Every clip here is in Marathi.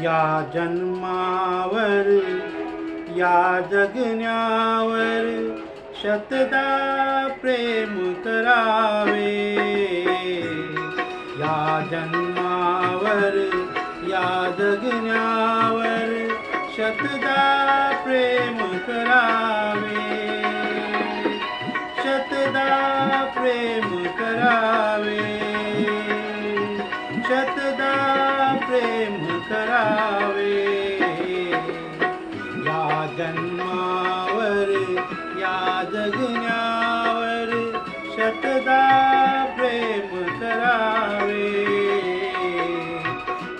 या जन्मावर या जगण्यावर शतदा प्रेम करावे। या जन्मावर या जगण्यावर शतदा प्रेम करावे। शतदा प्रेम करावे। शतदा प्रेम करावे। या जन्मावर या जगण्यावर शतदा प्रेम करावे।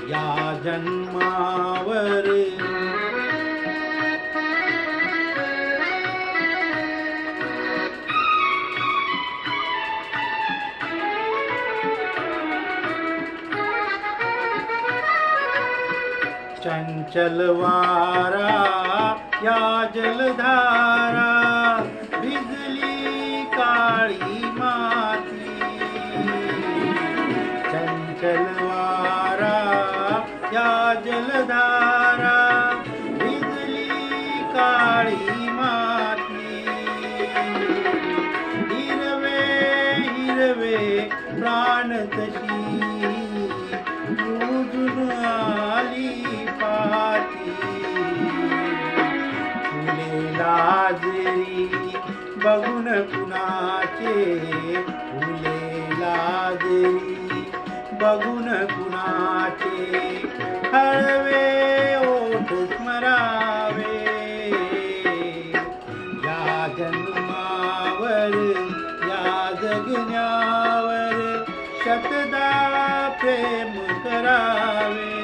या जन्मावर चंचल वारा या जलधारा भिजली काळी माती। चंचल वारा या जलधारा भिजली काळी माती। हिरवे हिरवे प्राण तशी रुजून आली पाती। फुले लाजरी बघून कुणाचे, फुले लाजरी बघून कुणाचे, हळवे ओठ स्मरावे। या जन्मावर या जगण्यावर शतदा प्रेम करावे।